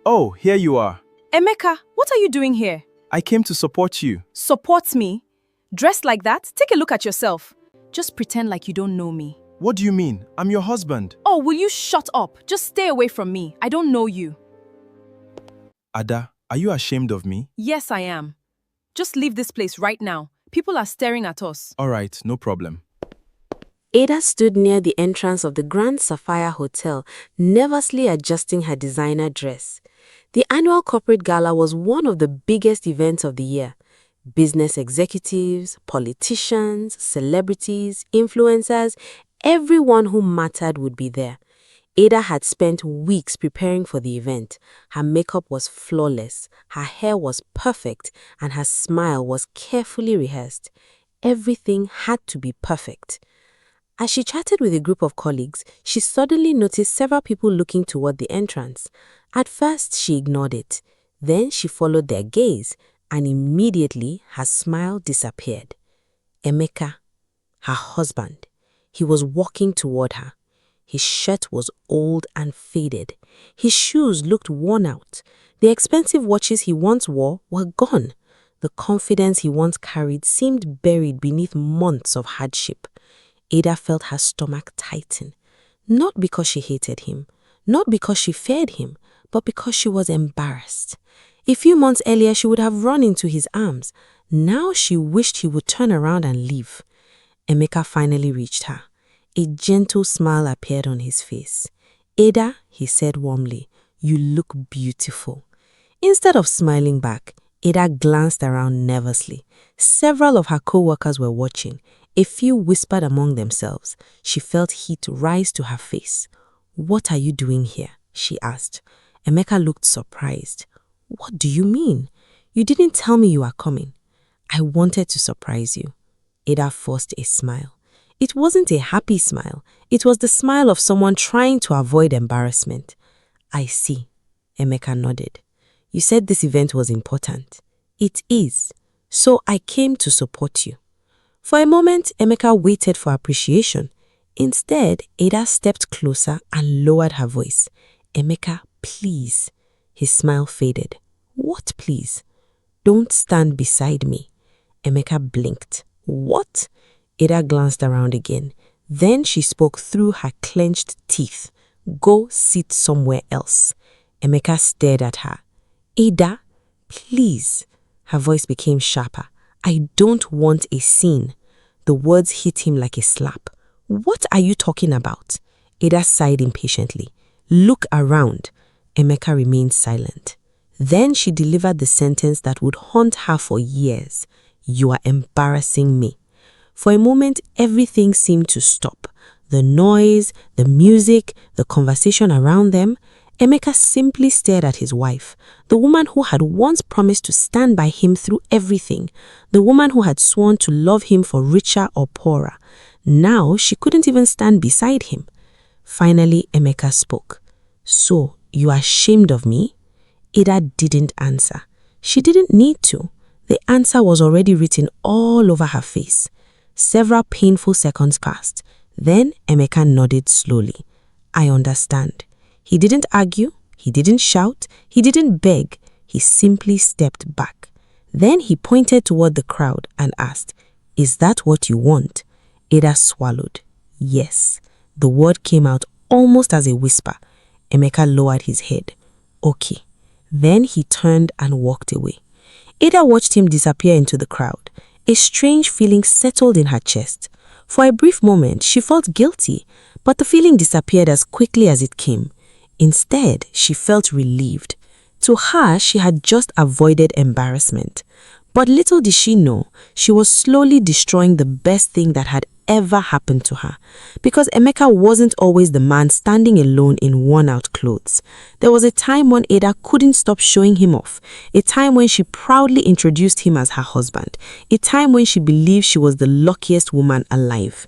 Oh, here you are. Emeka, what are you doing here? I came to support you. Support me? Dressed like that? Take a look at yourself. Just pretend like you don't know me. What do you mean? I'm your husband. Oh, will you shut up? Just stay away from me. I don't know you. Ada, are you ashamed of me? Yes, I am. Just leave this place right now. People are staring at us. All right, no problem. Ada stood near the entrance of the Grand Sapphire Hotel, nervously adjusting her designer dress. The annual corporate gala was one of the biggest events of the year. Business executives, politicians, celebrities, influencers, everyone who mattered would be there. Ada had spent weeks preparing for the event. Her makeup was flawless, her hair was perfect, and her smile was carefully rehearsed. Everything had to be perfect. As she chatted with a group of colleagues, she suddenly noticed several people looking toward the entrance. At first, she ignored it. Then she followed their gaze, and immediately her smile disappeared. Emeka, her husband, he was walking toward her. His shirt was old and faded. His shoes looked worn out. The expensive watches he once wore were gone. The confidence he once carried seemed buried beneath months of hardship. Ada felt her stomach tighten, not because she hated him, not because she feared him, but because she was embarrassed. A few months earlier, she would have run into his arms. Now she wished he would turn around and leave. Emeka finally reached her. A gentle smile appeared on his face. "Ada," he said warmly, "you look beautiful." Instead of smiling back, Ada glanced around nervously. Several of her co-workers were watching. A few whispered among themselves. She felt heat rise to her face. "What are you doing here?" she asked. Emeka looked surprised. "What do you mean? You didn't tell me you are coming." "I wanted to surprise you." Ada forced a smile. It wasn't a happy smile. It was the smile of someone trying to avoid embarrassment. "I see," Emeka nodded. "You said this event was important." "It is. So I came to support you." For a moment, Emeka waited for appreciation. Instead, Ada stepped closer and lowered her voice. "Emeka, please." His smile faded. "What please?" "Don't stand beside me." Emeka blinked. "What?" Ada glanced around again. Then she spoke through her clenched teeth. "Go sit somewhere else." Emeka stared at her. "Ada, please." Her voice became sharper. "I don't want a scene." The words hit him like a slap. "What are you talking about?" Ada sighed impatiently. "Look around." Emeka remained silent. Then she delivered the sentence that would haunt her for years. "You are embarrassing me." For a moment, everything seemed to stop. The noise, the music, the conversation around them. Emeka simply stared at his wife, the woman who had once promised to stand by him through everything, the woman who had sworn to love him for richer or poorer. Now she couldn't even stand beside him. Finally, Emeka spoke. "So, you are ashamed of me?" Ada didn't answer. She didn't need to. The answer was already written all over her face. Several painful seconds passed. Then Emeka nodded slowly. "I understand." He didn't argue, he didn't shout, he didn't beg. He simply stepped back. Then he pointed toward the crowd and asked, "Is that what you want?" Ada swallowed. "Yes." The word came out almost as a whisper. Emeka lowered his head. "Okay." Then he turned and walked away. Ada watched him disappear into the crowd. A strange feeling settled in her chest. For a brief moment, she felt guilty, but the feeling disappeared as quickly as it came. Instead, she felt relieved. To her, she had just avoided embarrassment. But little did she know, she was slowly destroying the best thing that had ever happened to her. Because Emeka wasn't always the man standing alone in worn-out clothes. There was a time when Ada couldn't stop showing him off. A time when she proudly introduced him as her husband. A time when she believed she was the luckiest woman alive.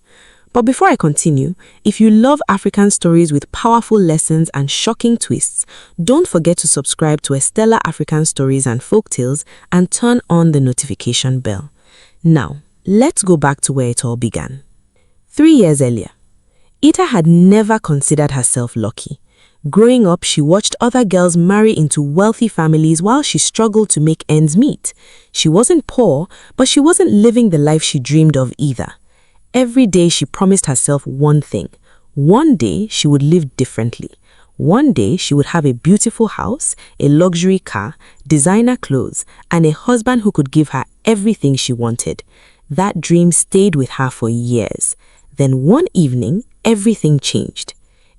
But before I continue, if you love African stories with powerful lessons and shocking twists, don't forget to subscribe to Estella African Stories and Folktales and turn on the notification bell. Now, let's go back to where it all began. 3 years earlier, Ada had never considered herself lucky. Growing up, she watched other girls marry into wealthy families while she struggled to make ends meet. She wasn't poor, but she wasn't living the life she dreamed of either. Every day she promised herself one thing. One day she would live differently. One day she would have a beautiful house, a luxury car, designer clothes, and a husband who could give her everything she wanted. That dream stayed with her for years. Then one evening, everything changed.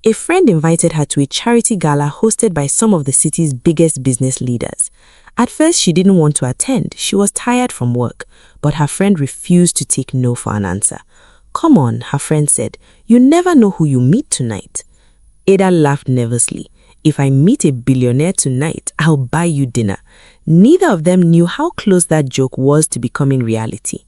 A friend invited her to a charity gala hosted by some of the city's biggest business leaders. At first, she didn't want to attend. She was tired from work, but her friend refused to take no for an answer. "Come on," her friend said. "You never know who you meet tonight." Ada laughed nervously. "If I meet a billionaire tonight, I'll buy you dinner." Neither of them knew how close that joke was to becoming reality.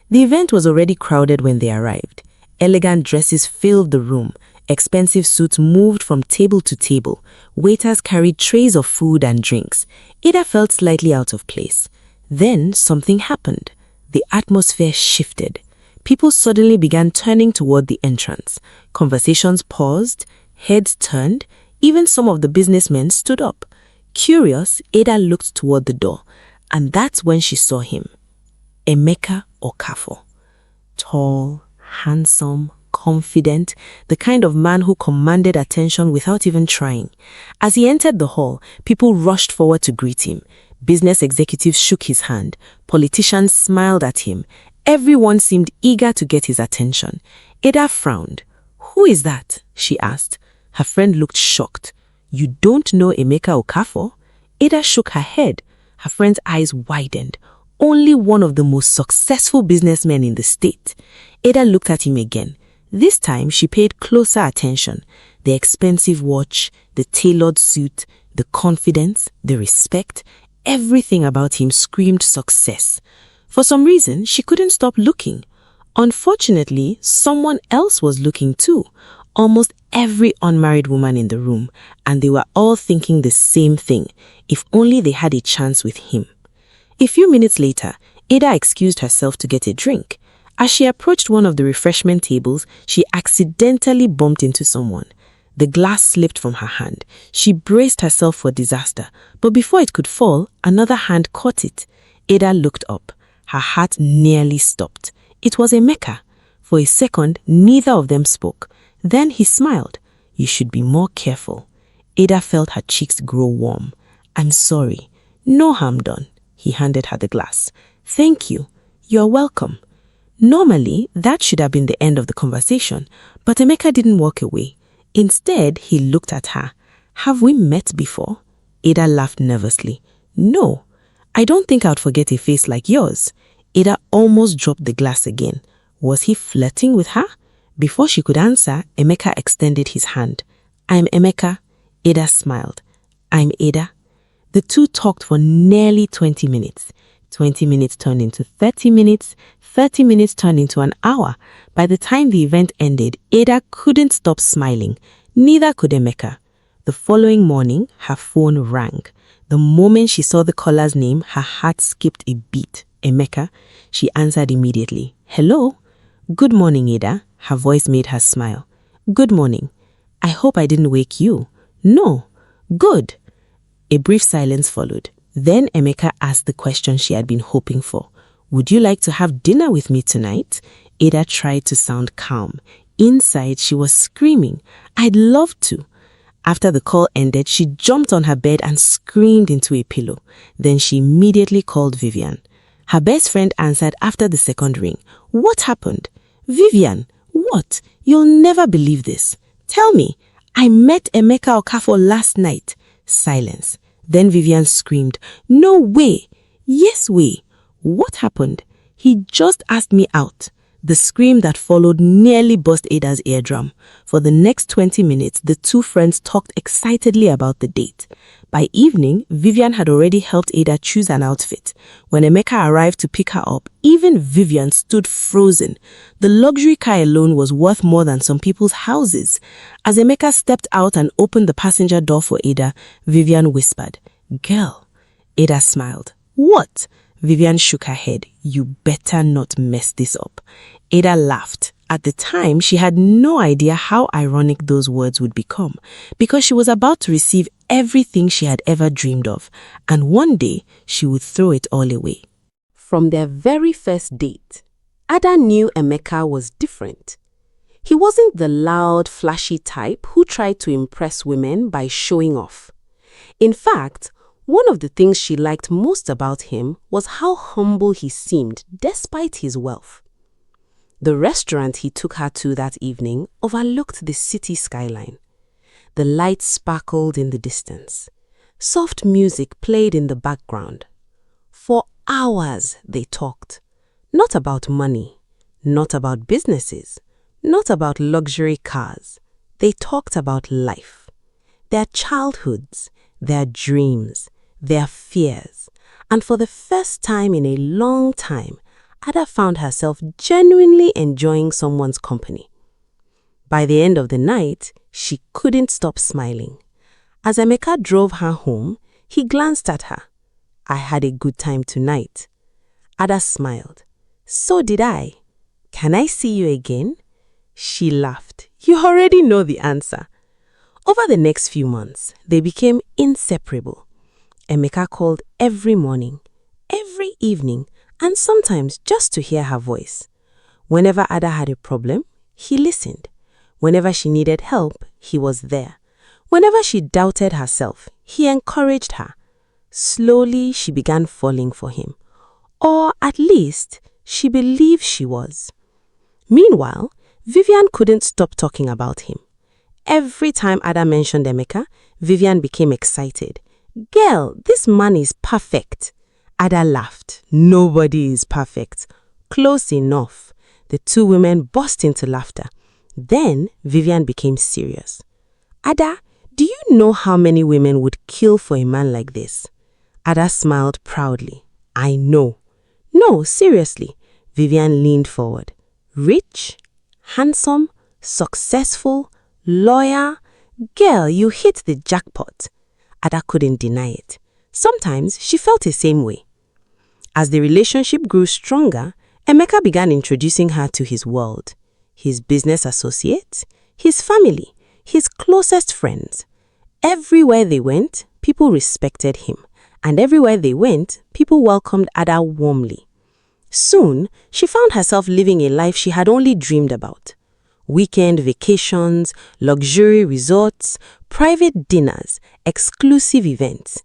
The event was already crowded when they arrived. Elegant dresses filled the room. Expensive suits moved from table to table. Waiters carried trays of food and drinks. Ada felt slightly out of place. Then something happened. The atmosphere shifted. People suddenly began turning toward the entrance. Conversations paused. Heads turned. Even some of the businessmen stood up. Curious, Ada looked toward the door. And that's when she saw him. Emeka Okafor. Tall, handsome, confident, the kind of man who commanded attention without even trying. As he entered the hall, people rushed forward to greet him. Business executives shook his hand. Politicians smiled at him. Everyone seemed eager to get his attention. Ada frowned. "Who is that?" she asked. Her friend looked shocked. "You don't know Emeka Okafor?" Ada shook her head. Her friend's eyes widened. Only one of the most successful businessmen in the state. Ada looked at him again. This time, she paid closer attention. The expensive watch, the tailored suit, the confidence, the respect, everything about him screamed success. For some reason, she couldn't stop looking. Unfortunately, someone else was looking too. Almost every unmarried woman in the room, and they were all thinking the same thing, if only they had a chance with him. A few minutes later, Ada excused herself to get a drink. As she approached one of the refreshment tables, she accidentally bumped into someone. The glass slipped from her hand. She braced herself for disaster, but before it could fall, another hand caught it. Ada looked up. Her heart nearly stopped. It was Emeka. For a second, neither of them spoke. Then he smiled. "You should be more careful." Ada felt her cheeks grow warm. "I'm sorry. No harm done." He handed her the glass. "Thank you. You're welcome." Normally, that should have been the end of the conversation, but Emeka didn't walk away. Instead, he looked at her. "Have we met before?" Ada laughed nervously. "No, I don't think I'd forget a face like yours." Ada almost dropped the glass again. Was he flirting with her? Before she could answer, Emeka extended his hand. "I'm Emeka." Ada smiled. "I'm Ada." The two talked for nearly 20 minutes. 20 minutes turned into 30 minutes. 30 minutes turned into an hour. By the time the event ended, Ada couldn't stop smiling. Neither could Emeka. The following morning, her phone rang. The moment she saw the caller's name, her heart skipped a beat. Emeka. She answered immediately. "Hello?" "Good morning, Ada." Her voice made her smile. "Good morning. I hope I didn't wake you." "No." "Good." A brief silence followed. Then Emeka asked the question she had been hoping for. "Would you like to have dinner with me tonight?" Ada tried to sound calm. Inside, she was screaming, "I'd love to." After the call ended, she jumped on her bed and screamed into a pillow. Then she immediately called Vivian. Her best friend answered after the second ring. "What happened?" "Vivian, what? You'll never believe this. Tell me, I met Emeka Okafor last night." Silence. Then Vivian screamed, "No way." "Yes way." "What happened?" "He just asked me out." The scream that followed nearly burst Ada's eardrum. For the next 20 minutes, the two friends talked excitedly about the date. By evening, Vivian had already helped Ada choose an outfit. When Emeka arrived to pick her up, even Vivian stood frozen. The luxury car alone was worth more than some people's houses. As Emeka stepped out and opened the passenger door for Ada, Vivian whispered, "Girl." Ada smiled. "What?" Vivian shook her head. "You better not mess this up." Ada laughed. At the time, she had no idea how ironic those words would become, because she was about to receive everything she had ever dreamed of, and one day she would throw it all away. From their very first date, Ada knew Emeka was different. He wasn't the loud, flashy type who tried to impress women by showing off. In fact, one of the things she liked most about him was how humble he seemed despite his wealth. The restaurant he took her to that evening overlooked the city skyline. The lights sparkled in the distance. Soft music played in the background. For hours they talked. Not about money, not about businesses, not about luxury cars. They talked about life. Their childhoods, their dreams, their fears. And for the first time in a long time, Ada found herself genuinely enjoying someone's company. By the end of the night, she couldn't stop smiling. As Emeka drove her home, he glanced at her. "I had a good time tonight." Ada smiled. "So did I. Can I see you again?" She laughed. "You already know the answer." Over the next few months, they became inseparable. Emeka called every morning, every evening, and sometimes just to hear her voice. Whenever Ada had a problem, he listened. Whenever she needed help, he was there. Whenever she doubted herself, he encouraged her. Slowly, she began falling for him. Or at least, she believed she was. Meanwhile, Vivian couldn't stop talking about him. Every time Ada mentioned Emeka, Vivian became excited. "Girl, this man is perfect." Ada laughed. "Nobody is perfect." "Close enough." The two women burst into laughter. Then Vivian became serious. "Ada, do you know how many women would kill for a man like this?" Ada smiled proudly. "I know." "No, seriously." Vivian leaned forward. "Rich, handsome, successful, lawyer. Girl, you hit the jackpot." Ada couldn't deny it. Sometimes she felt the same way. As the relationship grew stronger, Emeka began introducing her to his world. His business associates, his family, his closest friends. Everywhere they went, people respected him. And everywhere they went, people welcomed Ada warmly. Soon, she found herself living a life she had only dreamed about. Weekend vacations, luxury resorts, private dinners, exclusive events.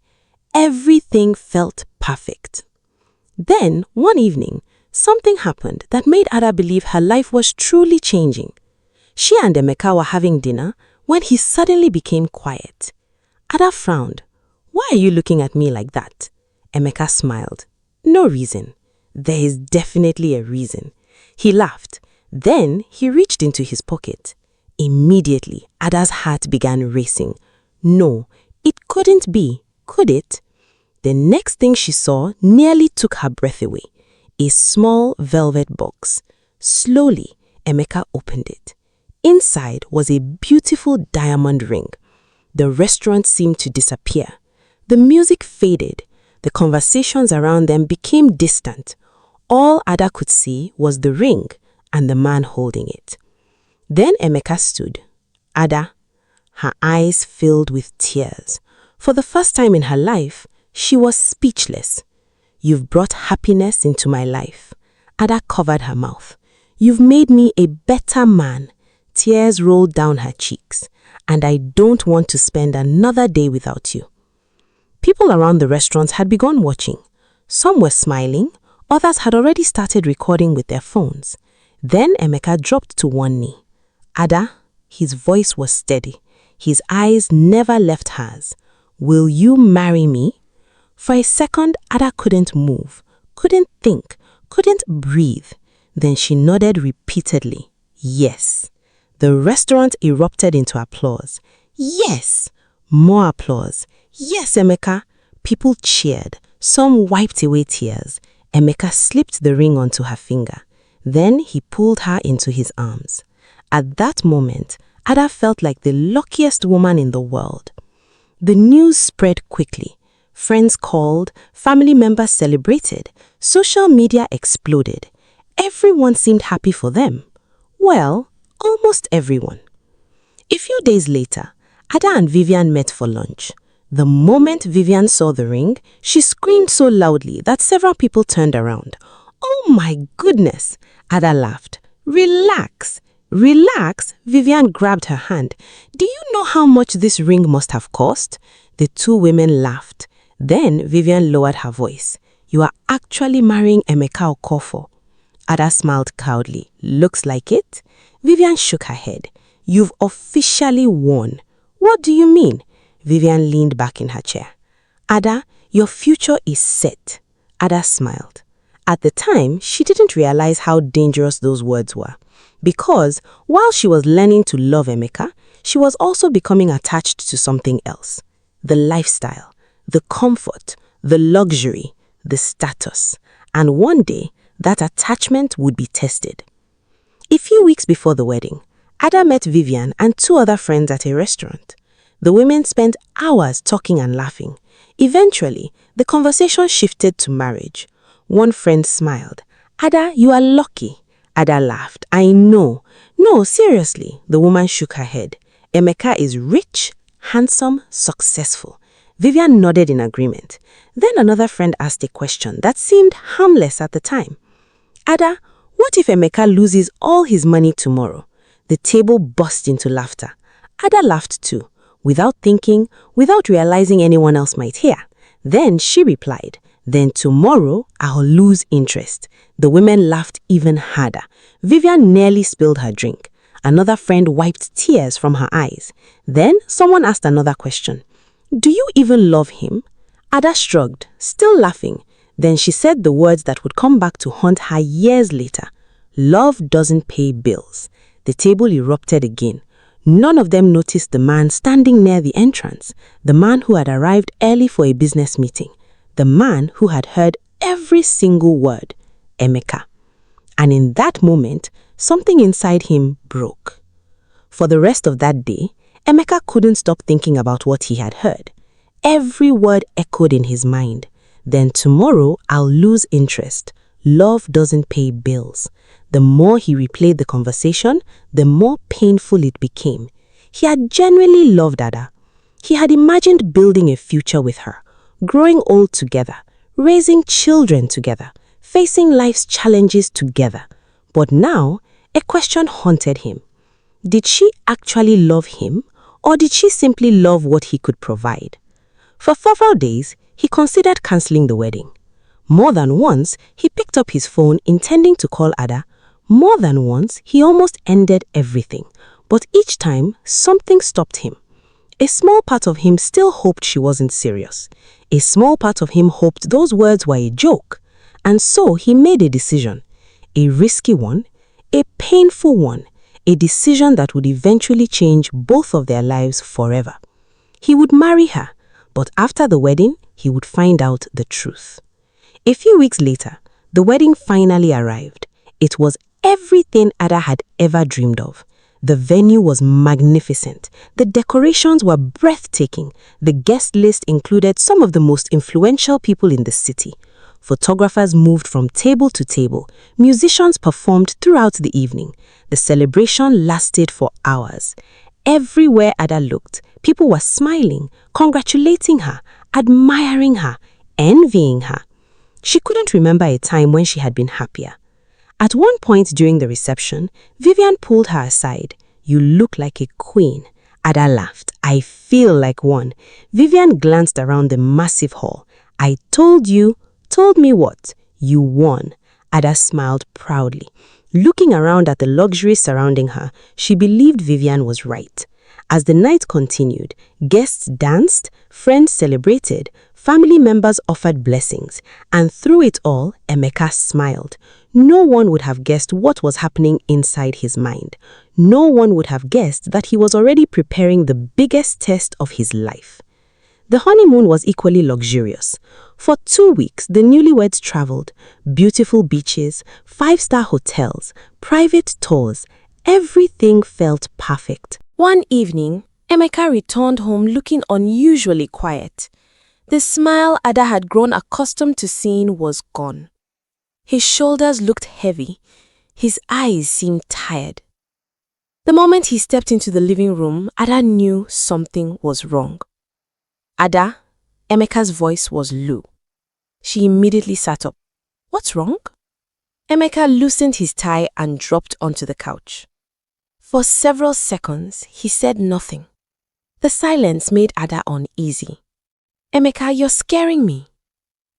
Everything felt perfect. Then, one evening, something happened that made Ada believe her life was truly changing. She and Emeka were having dinner when he suddenly became quiet. Ada frowned. "Why are you looking at me like that?" Emeka smiled. "No reason." "There is definitely a reason." He laughed. Then he reached into his pocket. Immediately, Ada's heart began racing. No, it couldn't be, could it? The next thing she saw nearly took her breath away. A small velvet box. Slowly, Emeka opened it. Inside was a beautiful diamond ring. The restaurant seemed to disappear. The music faded. The conversations around them became distant. All Ada could see was the ring and the man holding it. Then Emeka stood. Ada, her eyes filled with tears. For the first time in her life, she was speechless. "You've brought happiness into my life." Ada covered her mouth. "You've made me a better man." Tears rolled down her cheeks. "And I don't want to spend another day without you." People around the restaurant had begun watching. Some were smiling, others had already started recording with their phones. Then Emeka dropped to one knee. "Ada," his voice was steady. His eyes never left hers. "Will you marry me?" For a second, Ada couldn't move, couldn't think, couldn't breathe. Then she nodded repeatedly. "Yes." The restaurant erupted into applause. "Yes!" More applause. "Yes, Emeka!" People cheered. Some wiped away tears. Emeka slipped the ring onto her finger. Then he pulled her into his arms. At that moment, Ada felt like the luckiest woman in the world. The news spread quickly. Friends called, family members celebrated, social media exploded. Everyone seemed happy for them. Well, almost everyone. A few days later, Ada and Vivian met for lunch. The moment Vivian saw the ring, she screamed so loudly that several people turned around. "Oh my goodness!" Ada laughed. "Relax. Relax?" Vivian grabbed her hand. "Do you know how much this ring must have cost?" The two women laughed. Then Vivian lowered her voice. "You are actually marrying Emeka Okofo." Ada smiled proudly. "Looks like it." Vivian shook her head. "You've officially won." "What do you mean?" Vivian leaned back in her chair. "Ada, your future is set." Ada smiled. At the time, she didn't realize how dangerous those words were. Because while she was learning to love Emeka, she was also becoming attached to something else. The lifestyle, the comfort, the luxury, the status. And one day, that attachment would be tested. A few weeks before the wedding, Ada met Vivian and two other friends at a restaurant. The women spent hours talking and laughing. Eventually, the conversation shifted to marriage. One friend smiled. "Ada, you are lucky." Ada laughed. "I know." "No, seriously." The woman shook her head. "Emeka is rich, handsome, successful." Vivian nodded in agreement. Then another friend asked a question that seemed harmless at the time. "Ada, what if Emeka loses all his money tomorrow?" The table burst into laughter. Ada laughed too, without thinking, without realizing anyone else might hear. Then she replied, "Then tomorrow I'll lose interest." The women laughed even harder. Vivian nearly spilled her drink. Another friend wiped tears from her eyes. Then someone asked another question. "Do you even love him?" Ada shrugged, still laughing. Then she said the words that would come back to haunt her years later. "Love doesn't pay bills." The table erupted again. None of them noticed the man standing near the entrance, the man who had arrived early for a business meeting, the man who had heard every single word, Emeka. And in that moment, something inside him broke. For the rest of that day, Emeka couldn't stop thinking about what he had heard. Every word echoed in his mind. "Then tomorrow I'll lose interest. Love doesn't pay bills." The more he replayed the conversation, the more painful it became. He had genuinely loved Ada. He had imagined building a future with her, growing old together, raising children together, facing life's challenges together. But now, a question haunted him. Did she actually love him, or did she simply love what he could provide? For several days, he considered canceling the wedding. More than once, he picked up his phone intending to call Ada. More than once, he almost ended everything. But each time, something stopped him. A small part of him still hoped she wasn't serious. A small part of him hoped those words were a joke. And so he made a decision. A risky one, a painful one, a decision that would eventually change both of their lives forever. He would marry her, but after the wedding, he would find out the truth. A few weeks later, the wedding finally arrived. It was everything Ada had ever dreamed of. The venue was magnificent. The decorations were breathtaking. The guest list included some of the most influential people in the city. Photographers moved from table to table. Musicians performed throughout the evening. The celebration lasted for hours. Everywhere Ada looked, people were smiling, congratulating her, admiring her, envying her. She couldn't remember a time when she had been happier. At one point during the reception, Vivian pulled her aside. "You look like a queen." Ada laughed. "I feel like one." Vivian glanced around the massive hall. "I told you." "Told me what?" "You won." Ada smiled proudly. Looking around at the luxury surrounding her, she believed Vivian was right. As the night continued, guests danced, friends celebrated, family members offered blessings, and through it all, Emeka smiled. No one would have guessed what was happening inside his mind. No one would have guessed that he was already preparing the biggest test of his life. The honeymoon was equally luxurious. For 2 weeks, the newlyweds traveled. Beautiful beaches, 5-star hotels, private tours. Everything felt perfect. One evening, Emeka returned home looking unusually quiet. The smile Ada had grown accustomed to seeing was gone. His shoulders looked heavy. His eyes seemed tired. The moment he stepped into the living room, Ada knew something was wrong. Ada, Emeka's voice was low. She immediately sat up. What's wrong? Emeka loosened his tie and dropped onto the couch. For several seconds, he said nothing. The silence made Ada uneasy. Emeka, you're scaring me.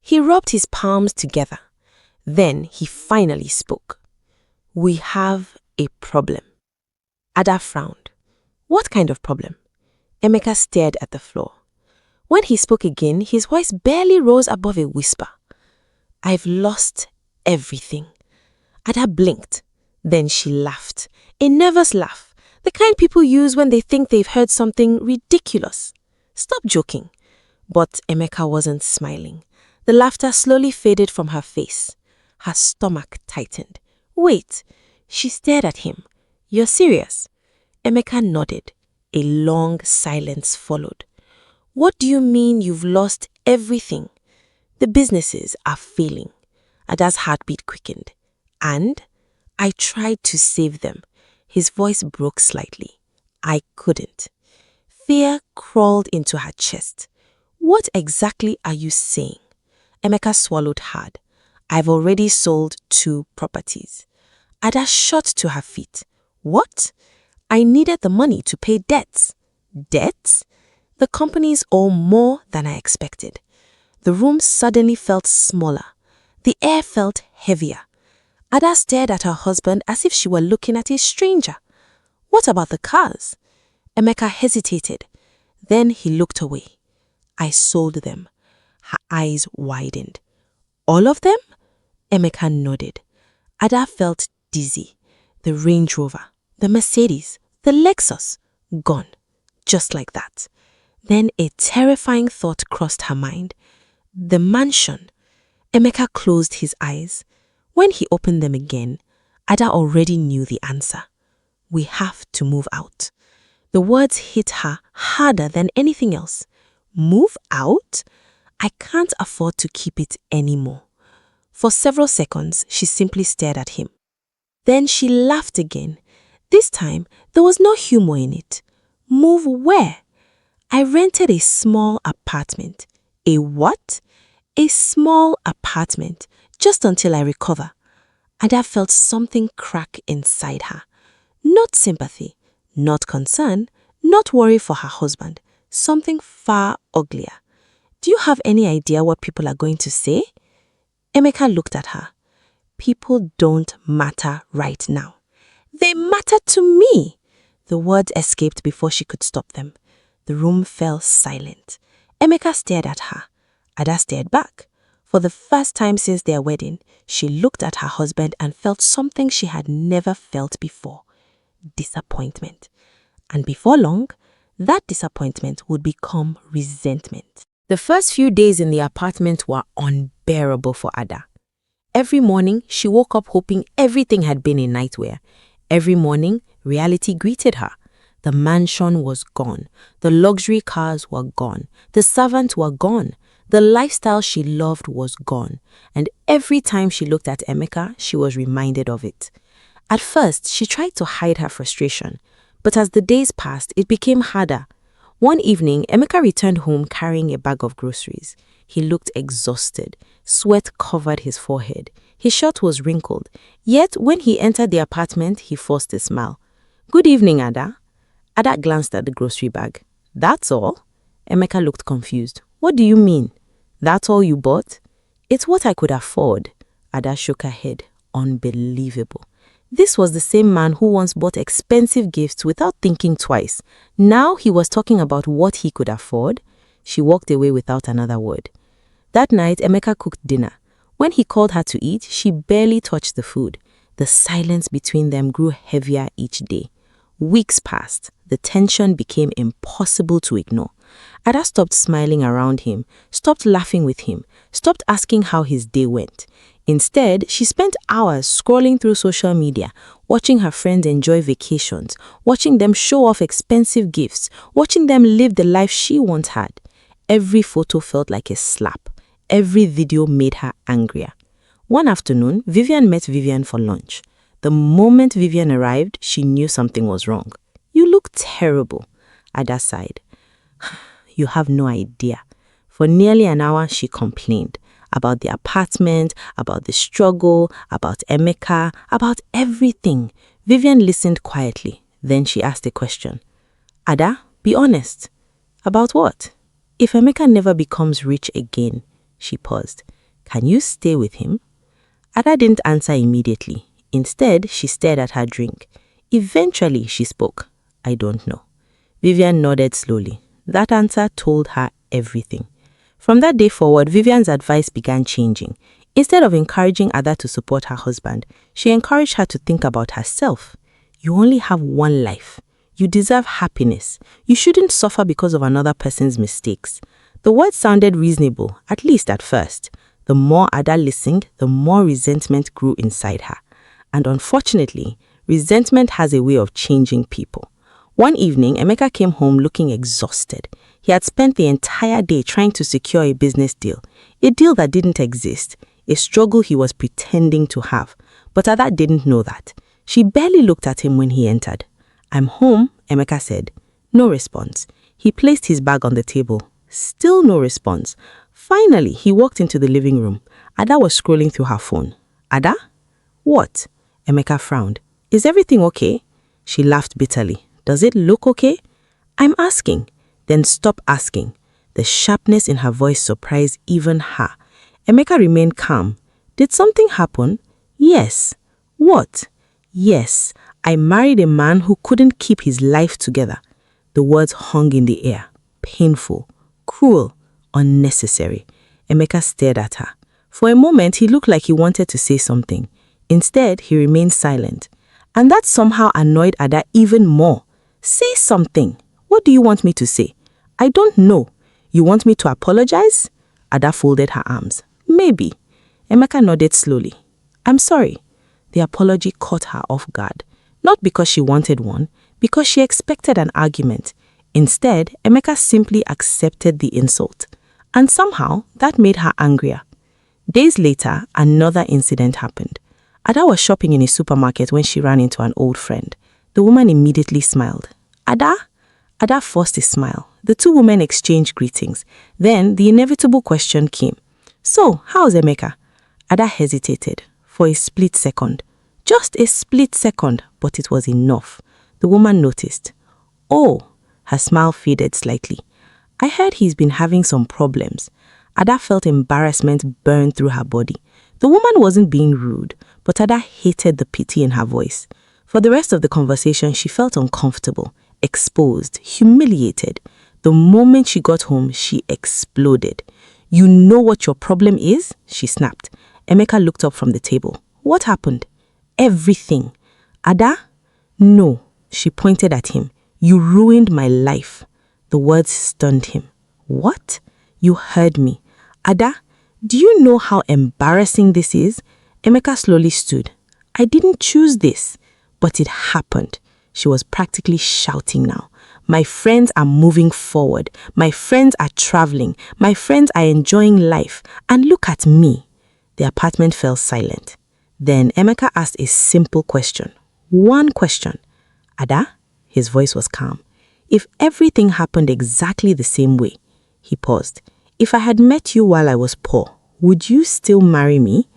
He rubbed his palms together. Then he finally spoke. We have a problem. Ada frowned. What kind of problem? Emeka stared at the floor. When he spoke again, his voice barely rose above a whisper. I've lost everything. Ada blinked. Then she laughed. A nervous laugh. The kind people use when they think they've heard something ridiculous. Stop joking. But Emeka wasn't smiling. The laughter slowly faded from her face. Her stomach tightened. Wait. She stared at him. You're serious? Emeka nodded. A long silence followed. What do you mean you've lost everything? The businesses are failing. Ada's heartbeat quickened. And I tried to save them. His voice broke slightly. I couldn't. Fear crawled into her chest. What exactly are you saying? Emeka swallowed hard. I've already sold 2 properties. Ada shot to her feet. What? I needed the money to pay debts. Debts? The companies owe more than I expected. The room suddenly felt smaller. The air felt heavier. Ada stared at her husband as if she were looking at a stranger. What about the cars? Emeka hesitated. Then he looked away. I sold them. Her eyes widened. All of them? Emeka nodded. Ada felt dizzy. The Range Rover, the Mercedes, the Lexus, gone. Just like that. Then a terrifying thought crossed her mind. The mansion. Emeka closed his eyes. When he opened them again, Ada already knew the answer. We have to move out. The words hit her harder than anything else. Move out? I can't afford to keep it anymore. For several seconds, she simply stared at him. Then she laughed again. This time, there was no humor in it. Move where? I rented a small apartment. A what? A small apartment, just until I recover. Ada felt something crack inside her. Not sympathy, not concern, not worry for her husband. Something far uglier. Do you have any idea what people are going to say? Emeka looked at her. People don't matter right now. They matter to me. The words escaped before she could stop them. The room fell silent. Emeka stared at her. Ada stared back. For the first time since their wedding, she looked at her husband and felt something she had never felt before. Disappointment. And before long, that disappointment would become resentment. The first few days in the apartment were unbearable for Ada. Every morning, she woke up hoping everything had been a nightmare. Every morning, reality greeted her. The mansion was gone. The luxury cars were gone. The servants were gone. The lifestyle she loved was gone. And every time she looked at Emeka, she was reminded of it. At first, she tried to hide her frustration. But as the days passed, it became harder. One evening, Emeka returned home carrying a bag of groceries. He looked exhausted. Sweat covered his forehead. His shirt was wrinkled. Yet, when he entered the apartment, he forced a smile. Good evening, Ada. Ada glanced at the grocery bag. That's all? Emeka looked confused. What do you mean? That's all you bought? It's what I could afford. Ada shook her head. Unbelievable. This was the same man who once bought expensive gifts without thinking twice. Now he was talking about what he could afford. She walked away without another word. That night, Emeka cooked dinner. When he called her to eat, she barely touched the food. The silence between them grew heavier each day. Weeks passed. The tension became impossible to ignore. Ada stopped smiling around him, stopped laughing with him, stopped asking how his day went. Instead, she spent hours scrolling through social media, watching her friends enjoy vacations, watching them show off expensive gifts, watching them live the life she once had. Every photo felt like a slap. Every video made her angrier. One afternoon, Vivian met Vivian for lunch. The moment Vivian arrived, she knew something was wrong. "You look terrible," Ada sighed. "You have no idea." For nearly an hour, she complained about the apartment, about the struggle, about Emeka, about everything. Vivian listened quietly. Then she asked a question. "Ada, be honest." "About what?" "If Emeka never becomes rich again," she paused, "can you stay with him?" Ada didn't answer immediately. Instead, she stared at her drink. Eventually, she spoke. "I don't know." Vivian nodded slowly. That answer told her everything. From that day forward, Vivian's advice began changing. Instead of encouraging Ada to support her husband, she encouraged her to think about herself. You only have one life. You deserve happiness. You shouldn't suffer because of another person's mistakes. The words sounded reasonable, at least at first. The more Ada listened, the more resentment grew inside her. And unfortunately, resentment has a way of changing people. One evening, Emeka came home looking exhausted. He had spent the entire day trying to secure a business deal, a deal that didn't exist, a struggle he was pretending to have. But Ada didn't know that. She barely looked at him when he entered. "I'm home," Emeka said. No response. He placed his bag on the table. Still no response. Finally, he walked into the living room. Ada was scrolling through her phone. "Ada?" "What?" Emeka frowned. "Is everything okay?" She laughed bitterly. "Does it look okay?" "I'm asking." "Then stop asking." The sharpness in her voice surprised even her. Emeka remained calm. "Did something happen?" "Yes." "What?" "Yes, I married a man who couldn't keep his life together." The words hung in the air. Painful, cruel, unnecessary. Emeka stared at her. For a moment, he looked like he wanted to say something. Instead, he remained silent. And that somehow annoyed Ada even more. "Say something. What do you want me to say?" "I don't know. You want me to apologize?" Ada folded her arms. "Maybe." Emeka nodded slowly. "I'm sorry." The apology caught her off guard. Not because she wanted one, because she expected an argument. Instead, Emeka simply accepted the insult. And somehow, that made her angrier. Days later, another incident happened. Ada was shopping in a supermarket when she ran into an old friend. The woman immediately smiled. "Ada?" Ada forced a smile. The two women exchanged greetings. Then the inevitable question came. "So, how's Emeka?" Ada hesitated for a split second. Just a split second, but it was enough. The woman noticed. "Oh," her smile faded slightly. "I heard he's been having some problems." Ada felt embarrassment burn through her body. The woman wasn't being rude, but Ada hated the pity in her voice. For the rest of the conversation, she felt uncomfortable, exposed, humiliated. The moment she got home, she exploded. "You know what your problem is?" she snapped. Emeka looked up from the table. "What happened?" "Everything." "Ada?" "No." She pointed at him. "You ruined my life." The words stunned him. "What?" "You heard me." "Ada, do you know how embarrassing this is?" Emeka slowly stood. "I didn't choose this, but it happened." She was practically shouting now. "My friends are moving forward. My friends are traveling. My friends are enjoying life. And look at me." The apartment fell silent. Then Emeka asked a simple question. One question. "Ada?" His voice was calm. "If everything happened exactly the same way," he paused, "if I had met you while I was poor, would you still marry me?"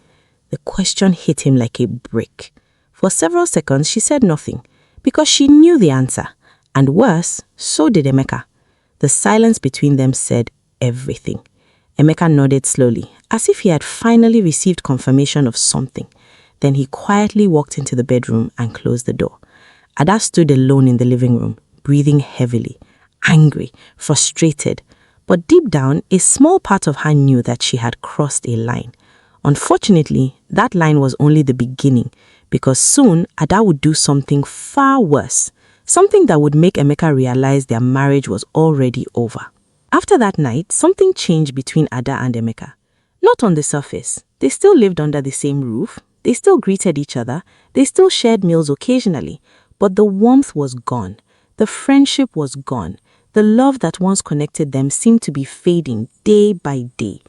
The question hit him like a brick. For several seconds, she said nothing, because she knew the answer. And worse, so did Emeka. The silence between them said everything. Emeka nodded slowly, as if he had finally received confirmation of something. Then he quietly walked into the bedroom and closed the door. Ada stood alone in the living room, breathing heavily, angry, frustrated. But deep down, a small part of her knew that she had crossed a line. Unfortunately, that line was only the beginning, because soon Ada would do something far worse, something that would make Emeka realize their marriage was already over. After that night, something changed between Ada and Emeka. Not on the surface. They still lived under the same roof. They still greeted each other. They still shared meals occasionally. But the warmth was gone. The friendship was gone. The love that once connected them seemed to be fading day by day.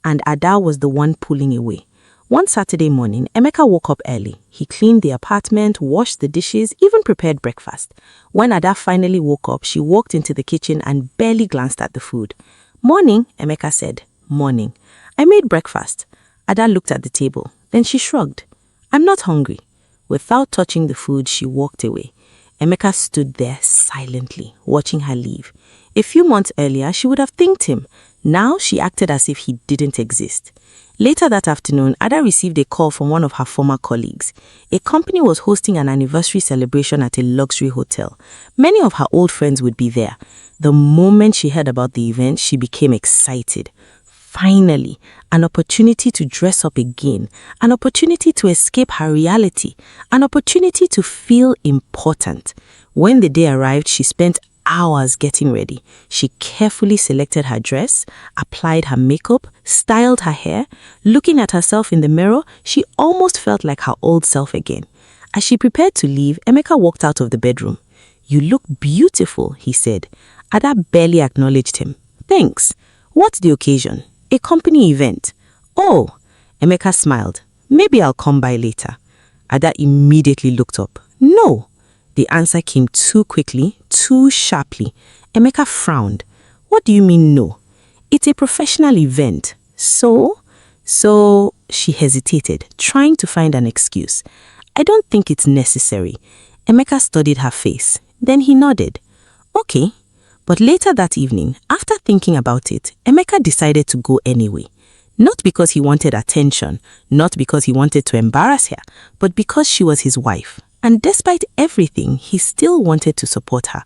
And Ada was the one pulling away. One Saturday morning, Emeka woke up early. He cleaned the apartment, washed the dishes, even prepared breakfast. When Ada finally woke up, she walked into the kitchen and barely glanced at the food. "Morning," Emeka said. "Morning. I made breakfast." Ada looked at the table. Then she shrugged. "I'm not hungry." Without touching the food, she walked away. Emeka stood there silently, watching her leave. A few months earlier, she would have thanked him. Now she acted as if he didn't exist. Later that afternoon, Ada received a call from one of her former colleagues. A company was hosting an anniversary celebration at a luxury hotel. Many of her old friends would be there. The moment she heard about the event, she became excited. Finally, an opportunity to dress up again, an opportunity to escape her reality, an opportunity to feel important. When the day arrived, she spent hours getting ready. She carefully selected her dress, applied her makeup, styled her hair. Looking at herself in the mirror, she almost felt like her old self again. As she prepared to leave, Emeka walked out of the bedroom. "You look beautiful," he said. Ada barely acknowledged him. "Thanks. What's the occasion?" "A company event." "Oh," Emeka smiled. "Maybe I'll come by later." Ada immediately looked up. "No." The answer came too quickly, too sharply. Emeka frowned. "What do you mean no?" "It's a professional event." So, she hesitated, trying to find an excuse. "I don't think it's necessary." Emeka studied her face. Then he nodded. "Okay." But later that evening, after thinking about it, Emeka decided to go anyway. Not because he wanted attention, not because he wanted to embarrass her, but because she was his wife. And despite everything, he still wanted to support her.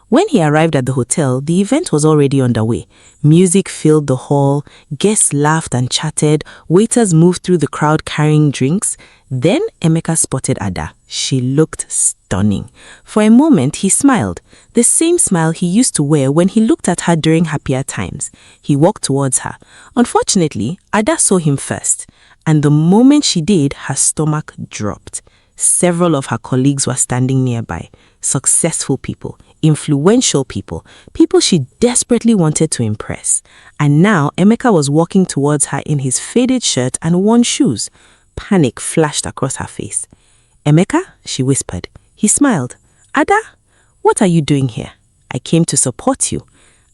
When he arrived at the hotel, the event was already underway. Music filled the hall, guests laughed and chatted, waiters moved through the crowd carrying drinks. Then Emeka spotted Ada. She looked stunning. For a moment, he smiled, the same smile he used to wear when he looked at her during happier times. He walked towards her. Unfortunately, Ada saw him first, and the moment she did, her stomach dropped. Several of her colleagues were standing nearby. Successful people, influential people, people she desperately wanted to impress. And now Emeka was walking towards her in his faded shirt and worn shoes. Panic flashed across her face. "Emeka?" she whispered. He smiled. "Ada, what are you doing here?" "I came to support you."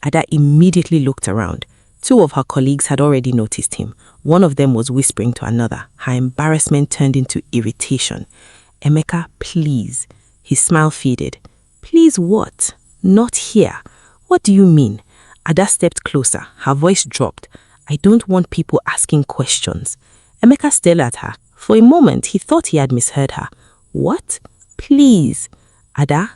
Ada immediately looked around. Two of her colleagues had already noticed him. One of them was whispering to another. Her embarrassment turned into irritation. "Emeka, please." His smile faded. "Please what?" "Not here." "What do you mean?" Ada stepped closer. Her voice dropped. "I don't want people asking questions." Emeka stared at her. For a moment, he thought he had misheard her. "What?" "Please." "Ada,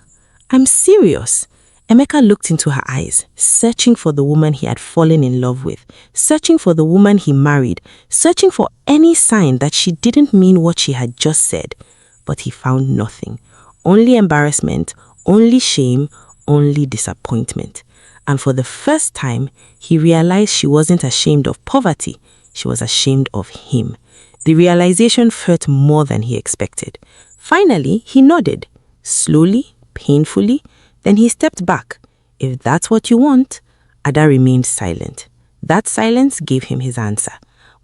I'm serious." Emeka looked into her eyes, searching for the woman he had fallen in love with, searching for the woman he married, searching for any sign that she didn't mean what she had just said. But he found nothing. Only embarrassment, only shame, only disappointment. And for the first time, he realized she wasn't ashamed of poverty. She was ashamed of him. The realization hurt more than he expected. Finally, he nodded. Slowly, painfully, then he stepped back. "If that's what you want." Ada remained silent. That silence gave him his answer.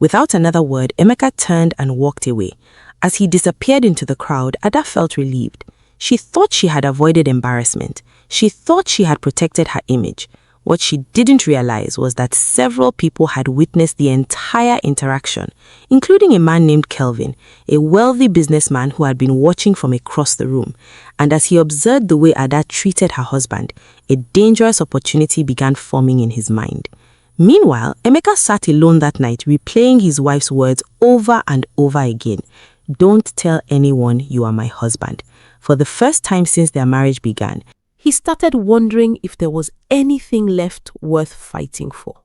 Without another word, Emeka turned and walked away. As he disappeared into the crowd, Ada felt relieved. She thought she had avoided embarrassment. She thought she had protected her image. What she didn't realize was that several people had witnessed the entire interaction, including a man named Kelvin, a wealthy businessman who had been watching from across the room. And as he observed the way Ada treated her husband, a dangerous opportunity began forming in his mind. Meanwhile, Emeka sat alone that night, replaying his wife's words over and over again. "Don't tell anyone you are my husband." For the first time since their marriage began, he started wondering if there was anything left worth fighting for.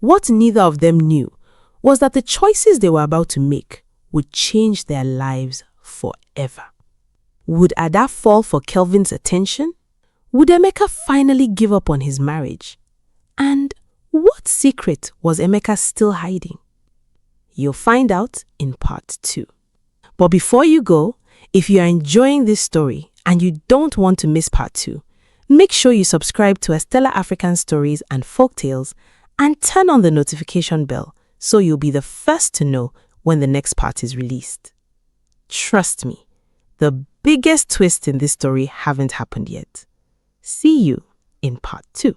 What neither of them knew was that the choices they were about to make would change their lives forever. Would Ada fall for Kelvin's attention? Would Emeka finally give up on his marriage? And what secret was Emeka still hiding? You'll find out in part 2. But before you go, if you are enjoying this story and you don't want to miss part 2, make sure you subscribe to Estella African Stories and Folktales and turn on the notification bell so you'll be the first to know when the next part is released. Trust me, the biggest twist in this story haven't happened yet. See you in part 2.